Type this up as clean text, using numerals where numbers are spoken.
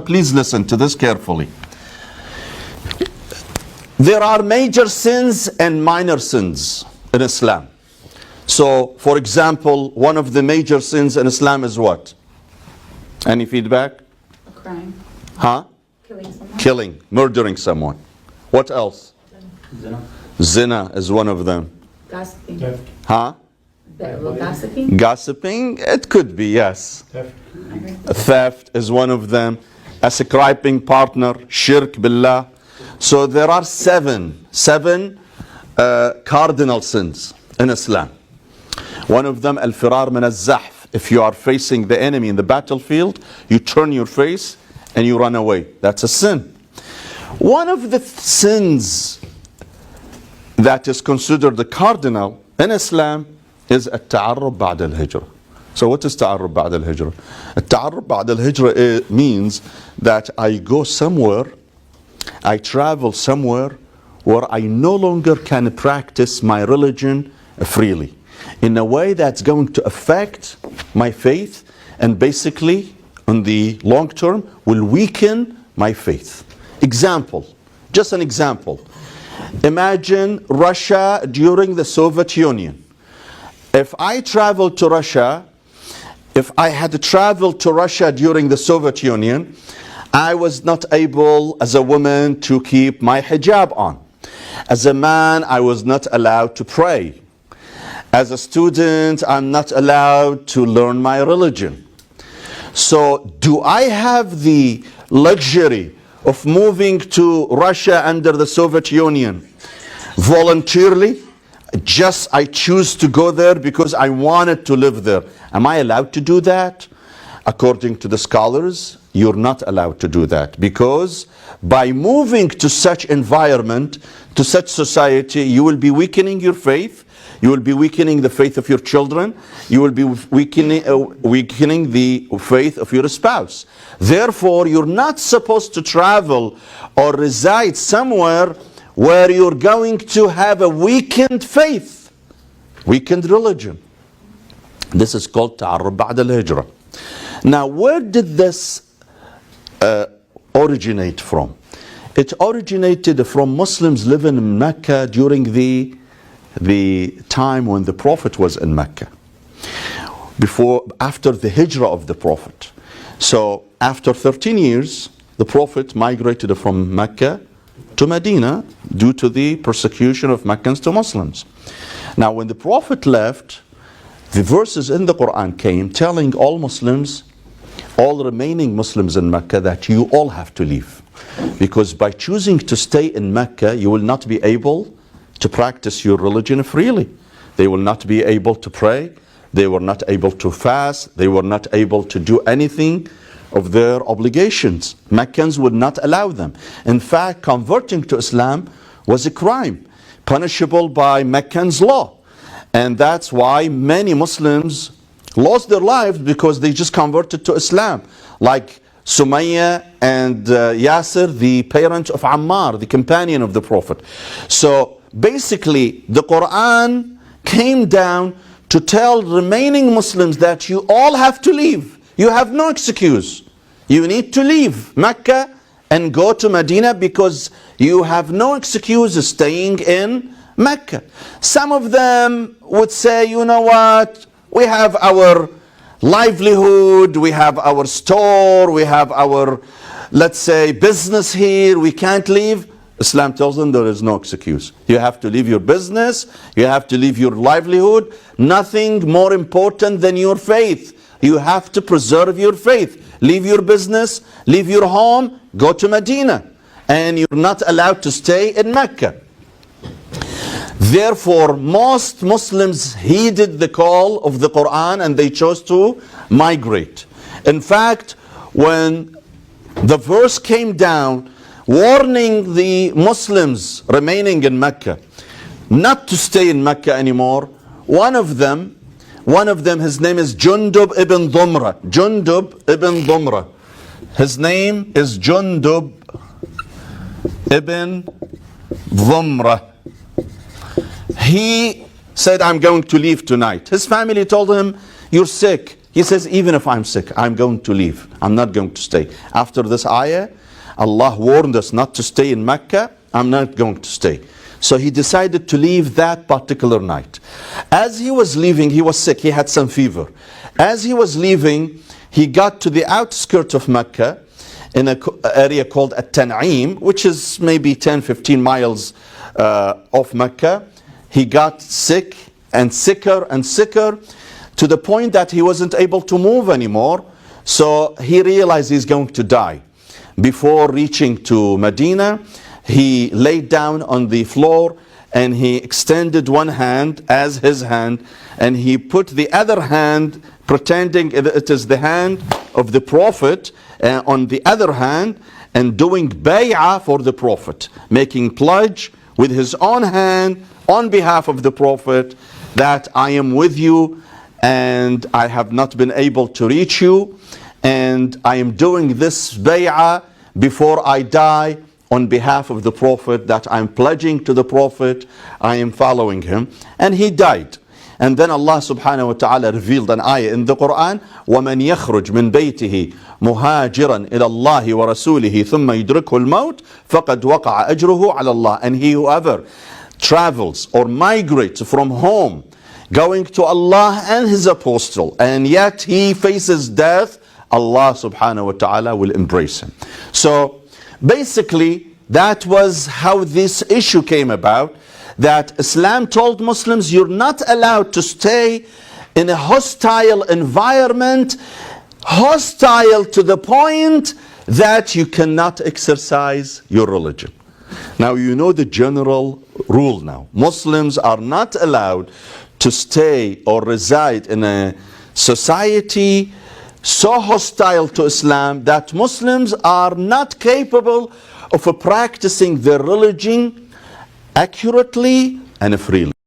Please listen to this carefully. There are major sins and minor sins in Islam. So, for example, one of the major sins in Islam is what? Any feedback? A crime. Huh? Killing someone. Killing, murdering someone. What else? Zina. Zina is one of them. Gossiping. Theft. Huh? Gossiping. Gossiping? It could be, yes. Theft. Theft is one of them. Ascribing partner, shirk billah. So there are seven cardinal sins in Islam. One of them, al-firar min al-zahf. If you are facing the enemy in the battlefield, you turn your face and you run away. That's a sin. One of the sins that is considered the cardinal in Islam is at-ta'arrub ba'd al-hijrah. So what is ta'arrub ba'd al-hijrah? At-ta'arrub ba'd al-hijrah means that I go somewhere, I travel somewhere where I no longer can practice my religion freely, in a way that's going to affect my faith and basically, on the long term, will weaken my faith. Example, just an example. Imagine Russia during the Soviet Union. If I traveled to Russia, if I had traveled to Russia during the Soviet Union, I was not able as a woman to keep my hijab on. As a man, I was not allowed to pray. As a student, I'm not allowed to learn my religion. So do I have the luxury of moving to Russia under the Soviet Union voluntarily? Just I choose to go there because I wanted to live there. Am I allowed to do that? According to the scholars, you're not allowed to do that, because by moving to such environment, to such society, you will be weakening your faith. You will be weakening the faith of your children. You will be weakening the faith of your spouse. Therefore, you're not supposed to travel or reside somewhere where you're going to have a weakened faith, weakened religion. This is called ta'arrub ba'd al-hijrah. Now, where did this originate from? It originated from Muslims living in Mecca during the time when the Prophet was in Mecca, after the hijrah of the Prophet. So after 13 years, the Prophet migrated from Mecca to Medina due to the persecution of Meccans to Muslims. Now when the Prophet left, the verses in the Quran came telling all Muslims, all remaining Muslims in Mecca, that you all have to leave. Because by choosing to stay in Mecca, you will not be able to practice your religion freely. They will not be able to pray. They were not able to fast. They were not able to do anything of their obligations. Meccans would not allow them. In fact, converting to Islam was a crime, punishable by Meccan's law. And that's why many Muslims lost their lives, because they just converted to Islam. Like Sumayya and Yasir, the parent of Ammar, the companion of the Prophet. So basically, the Quran came down to tell remaining Muslims that you all have to leave. You have no excuse. You need to leave Mecca and go to Medina, because you have no excuse staying in Mecca. Some of them would say, you know what, we have our livelihood, we have our store, we have our, let's say, business here, we can't leave. Islam tells them there is no excuse. You have to leave your business, you have to leave your livelihood. Nothing more important than your faith. You have to preserve your faith. Leave your business, leave your home, go to Medina. And you're not allowed to stay in Mecca. Therefore, most Muslims heeded the call of the Quran and they chose to migrate. In fact, when the verse came down warning the Muslims remaining in Mecca not to stay in Mecca anymore, one of them, his name is Jundub ibn Dhumra. Jundub ibn Dhumra. His name is Jundub ibn Dhumra. He said, I'm going to leave tonight. His family told him, you're sick, He says, even if I'm sick, I'm going to leave. I'm not going to stay. After this ayah, Allah warned us not to stay in Mecca. I'm not going to stay. So he decided to leave that particular night. As he was leaving, he was sick. He had some fever. As he was leaving, he got to the outskirts of Mecca in an area called At-Tan'im, which is maybe 10-15 miles off Mecca. He got sick and sicker and sicker to the point that he wasn't able to move anymore. So he realized he's going to die. Before reaching to Medina, he laid down on the floor and he extended one hand as his hand, and he put the other hand, pretending it is the hand of the Prophet, on the other hand, and doing bay'ah for the Prophet, making pledge with his own hand on behalf of the Prophet that I am with you and I have not been able to reach you, and I am doing this bay'ah before I die on behalf of the Prophet, that I'm pledging to the Prophet, I am following him. And he died. And then Allah subhanahu wa ta'ala revealed an ayah in the Quran, وَمَنْ يَخْرُجْ مِنْ بَيْتِهِ مُهَاجِرًا إِلَى اللَّهِ وَرَسُولِهِ ثُمَّ يُدْرِكْهُ الْمَوْتِ فَقَدْ وَقَعَ أَجْرُهُ عَلَى اللَّهِ. And he whoever travels or migrates from home, going to Allah and His Apostle, and yet he faces death, Allah subhanahu wa ta'ala will embrace him. So basically, that was how this issue came about, that Islam told Muslims you're not allowed to stay in a hostile environment, hostile to the point that you cannot exercise your religion. Now you know the general rule now. Muslims are not allowed to stay or reside in a society so hostile to Islam that Muslims are not capable of practicing their religion accurately and freely.